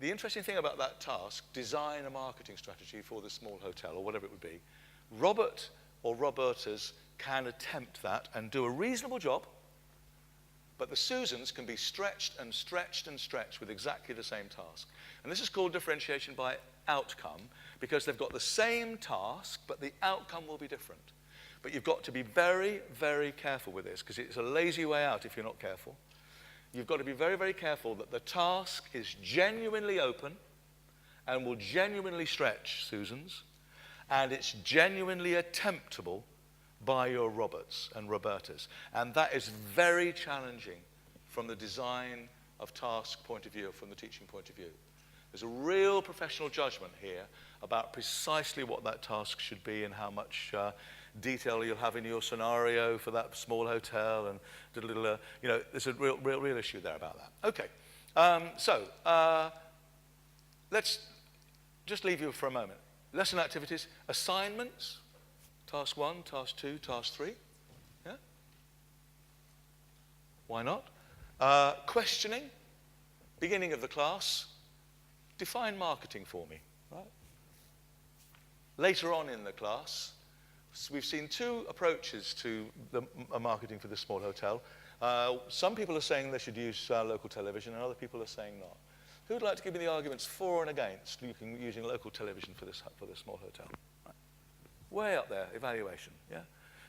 the interesting thing about that task, design a marketing strategy for the small hotel or whatever it would be, Robert or Robertas can attempt that and do a reasonable job, but the Susans can be stretched and stretched and stretched with exactly the same task. And this is called differentiation by outcome, because they've got the same task, but the outcome will be different. But you've got to be very, very careful with this, because it's a lazy way out if you're not careful. You've got to be very, very careful that the task is genuinely open and will genuinely stretch Susans, and it's genuinely attemptable by your Roberts and Robertas. And that is very challenging from the design of task point of view, from the teaching point of view. There's a real professional judgment here about precisely what that task should be and how much detail you'll have in your scenario for that small hotel, and you know, there's a real issue there about that. Okay, let's just leave you for a moment. Lesson activities, assignments, task 1, task 2, task 3. Yeah? Why not? Questioning, beginning of the class, define marketing for me. Right? Later on in the class, we've seen 2 approaches to marketing for this small hotel. Some people are saying they should use local television, and other people are saying not. Who would like to give me the arguments for and against using local television for this small hotel? Right. Way up there, evaluation. Yeah.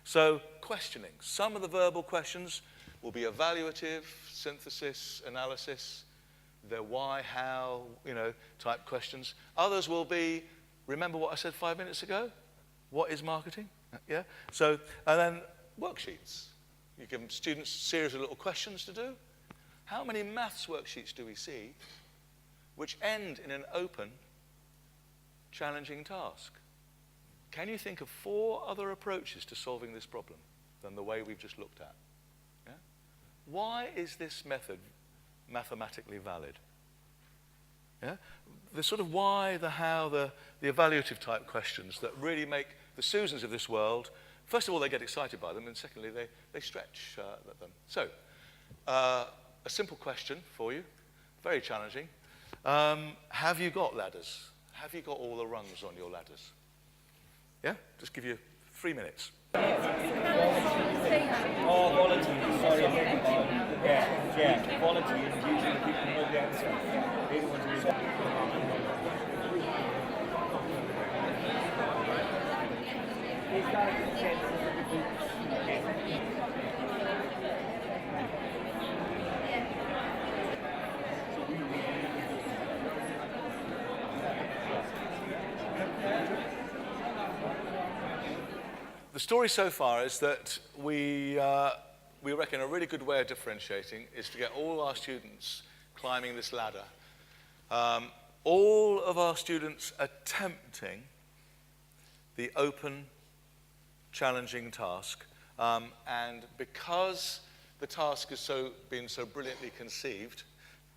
So questioning. Some of the verbal questions will be evaluative, synthesis, analysis. They're why, how, type questions. Others will be, remember what I said 5 minutes ago? What is marketing? Yeah. So, and then worksheets. You give students a series of little questions to do. How many maths worksheets do we see which end in an open, challenging task? Can you think of 4 other approaches to solving this problem than the way we've just looked at? Yeah? Why is this method mathematically valid? Yeah? The sort of why, the how, the evaluative type questions that really make the Susans of this world, first of all, they get excited by them, and secondly, they stretch them. So, a simple question for you, very challenging. Have you got ladders? Have you got all the rungs on your ladders? Yeah? Just give you 3 minutes. Oh, volunteers, sorry. Yeah, volunteers, usually the people who know the answer. They don't want to use that. The story so far is that we reckon a really good way of differentiating is to get all our students climbing this ladder. All of our students attempting the open, challenging task, and because the task has been so brilliantly conceived,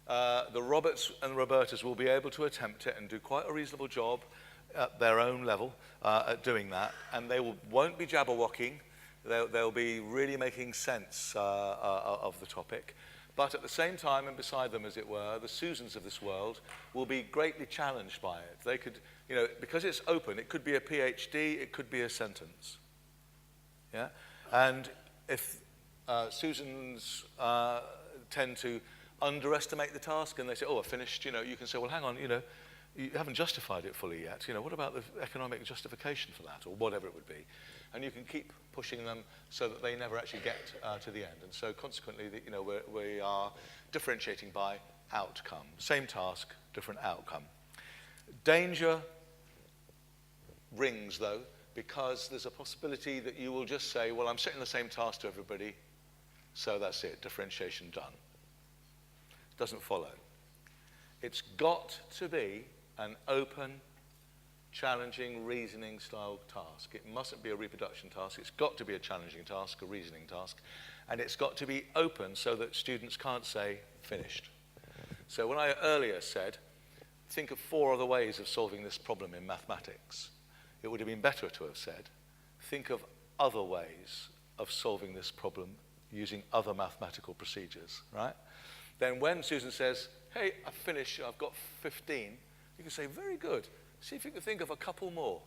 the Roberts and Robertas will be able to attempt it and do quite a reasonable job at their own level at doing that, and they won't be jabberwocking. They'll be really making sense of the topic. But at the same time, and beside them, as it were, the Susans of this world will be greatly challenged by it. They could, because it's open, it could be a PhD, it could be a sentence. Yeah? And if Susans tend to underestimate the task and they say, oh, I finished, you can say, well, hang on, you haven't justified it fully yet. What about the economic justification for that, or whatever it would be? And you can keep pushing them so that they never actually get to the end. And so consequently, we are differentiating by outcome. Same task, different outcome. Danger rings, though, because there's a possibility that you will just say, well, I'm setting the same task to everybody, so that's it, differentiation done. Doesn't follow. It's got to be an open, challenging, reasoning style task. It mustn't be a reproduction task. It's got to be a challenging task, a reasoning task. And it's got to be open so that students can't say, finished. So when I earlier said, think of 4 other ways of solving this problem in mathematics, it would have been better to have said, think of other ways of solving this problem using other mathematical procedures, right? then when Susan says, hey, I've finished, I've got 15, you can say, very good. See if you can think of a couple more.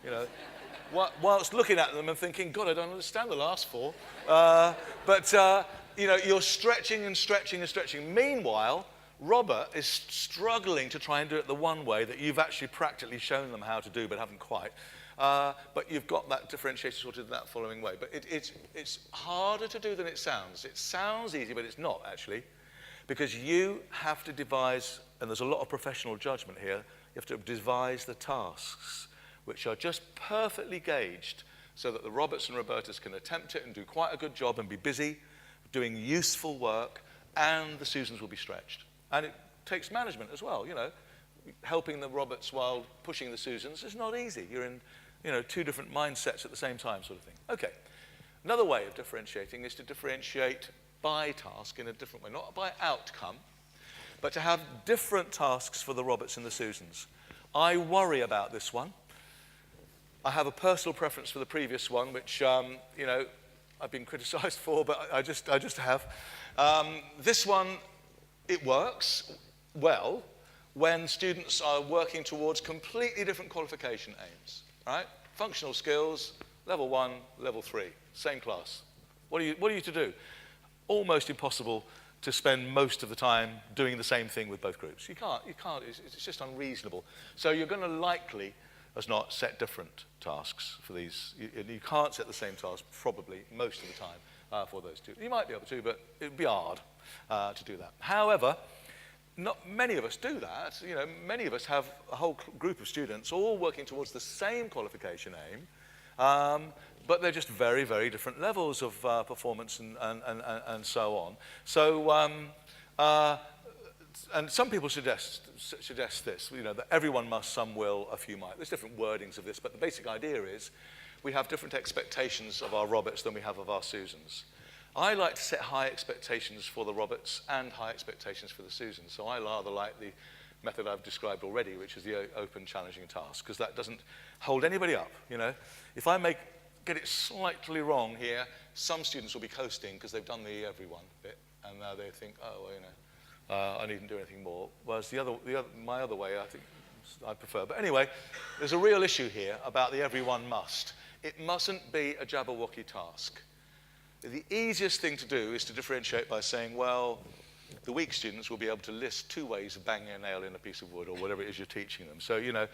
You know, whilst looking at them and thinking, God, I don't understand the last 4. You know, you're stretching and stretching and stretching. Meanwhile, Robert is struggling to try and do it the one way that you've actually practically shown them how to do, but haven't quite. But you've got that differentiation sorted in that following way. But it's harder to do than it sounds. It sounds easy, but it's not, actually. Because you have to devise, and there's a lot of professional judgment here, you have to devise the tasks which are just perfectly gauged so that the Roberts and Robertas can attempt it and do quite a good job and be busy doing useful work, and the Susans will be stretched. And it takes management as well, you know. Helping the Roberts while pushing the Susans is not easy. You're in, you know, 2 different mindsets at the same time sort of thing. Okay. Another way of differentiating is to differentiate by task in a different way, not by outcome, but to have different tasks for the Roberts and the Susans. I worry about this one. I have a personal preference for the previous one, which, you know, I've been criticized for, but I just have. This one, it works well when students are working towards completely different qualification aims, right? Functional skills, level 1, level 3, same class. What are you to do? Almost impossible to spend most of the time doing the same thing with both groups. You can't, it's just unreasonable. So you're going to likely as not set different tasks for these. You can't set the same task probably most of the time for those 2. You might be able to, but it would be hard to do that. However, not many of us do that. You know, many of us have a whole group of students all working towards the same qualification aim, but they're just very, very different levels of performance and so on. So, and some people suggest this, you know, that everyone must, some will, a few might. There's different wordings of this, but the basic idea is we have different expectations of our Roberts than we have of our Susans. I like to set high expectations for the Roberts and high expectations for the Susans. So I rather like the method I've described already, which is the open, challenging task, because that doesn't hold anybody up, you know. If I get it slightly wrong here, some students will be coasting because they've done the everyone bit, and now they think, oh, well, you know, I needn't do anything more. Whereas my other way, I think I prefer. But anyway, there's a real issue here about the everyone must. It mustn't be a Jabberwocky task. The easiest thing to do is to differentiate by saying, well, the weak students will be able to list 2 ways of banging a nail in a piece of wood or whatever it is you're teaching them. So, you know,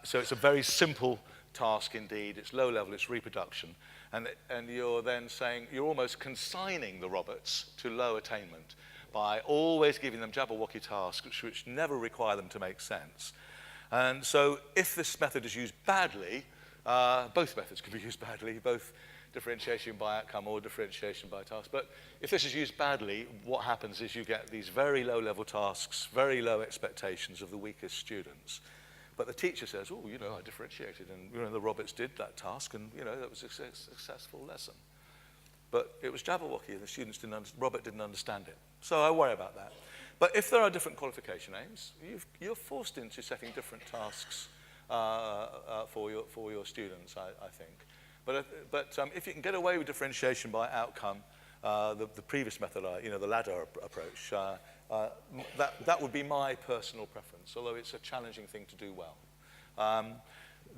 so it's a very simple task indeed. It's low level, it's reproduction. And you're then saying, you're almost consigning the Roberts to low attainment by always giving them Jabberwocky tasks which never require them to make sense. And so if this method is used badly, both methods can be used badly, both differentiation by outcome or differentiation by task. But if this is used badly, what happens is you get these very low-level tasks, very low expectations of the weakest students. But the teacher says, oh, you know, I differentiated, and you know, the Roberts did that task, and you know, that was a successful lesson. But it was Jabberwocky, and the students Robert didn't understand it. So I worry about that. But if there are different qualification aims, you're forced into setting different tasks for your students, I think. But if you can get away with differentiation by outcome, the previous method, you know, the ladder approach, that would be my personal preference, although it's a challenging thing to do well.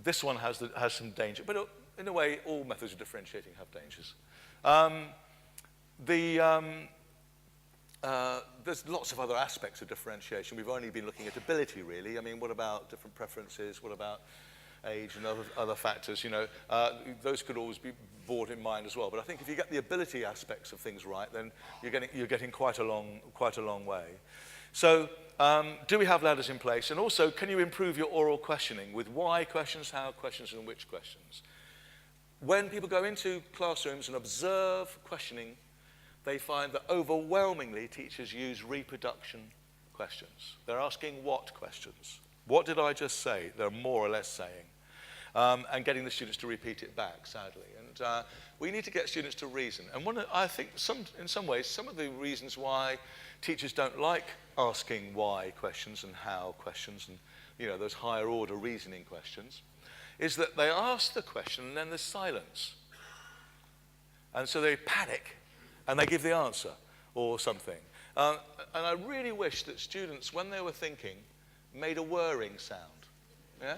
This one has some danger, but in a way, all methods of differentiating have dangers. There's lots of other aspects of differentiation. We've only been looking at ability, really. I mean, what about different preferences? What about age and other factors? You know, those could always be brought in mind as well. But I think if you get the ability aspects of things right, then you're getting quite a long way. So, do we have ladders in place? And also, can you improve your oral questioning with why questions, how questions, and which questions? When people go into classrooms and observe questioning, they find that overwhelmingly teachers use reproduction questions. They're asking what questions? What did I just say? They're more or less saying. And getting the students to repeat it back, sadly. And we need to get students to reason. And I think in some ways, some of the reasons why teachers don't like asking why questions and how questions and, you know, those higher order reasoning questions is that they ask the question and then there's silence. And so they panic and they give the answer or something. And I really wish that students, when they were thinking, made a whirring sound. Yeah?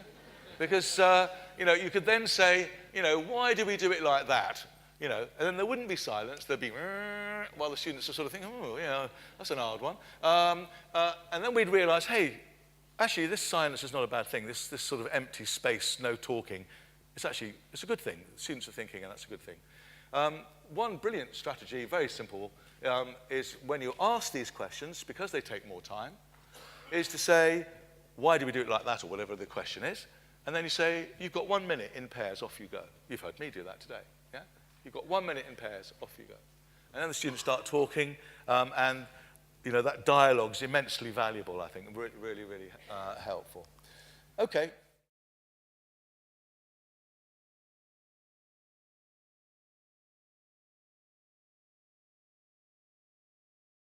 Because, you could then say, why do we do it like that? And then there wouldn't be silence. There'd be, while the students are sort of thinking, that's an hard one. And then we'd realize, hey, actually, this silence is not a bad thing. This sort of empty space, no talking, it's a good thing. The students are thinking, and that's a good thing. One brilliant strategy, very simple, is when you ask these questions, because they take more time, is to say, why do we do it like that, or whatever the question is. And then you say, you've got 1 minute in pairs, off you go. You've heard me do that today. Yeah? You've got 1 minute in pairs, off you go. And then the students start talking, and that dialogue's immensely valuable, I think, really, really helpful. Okay.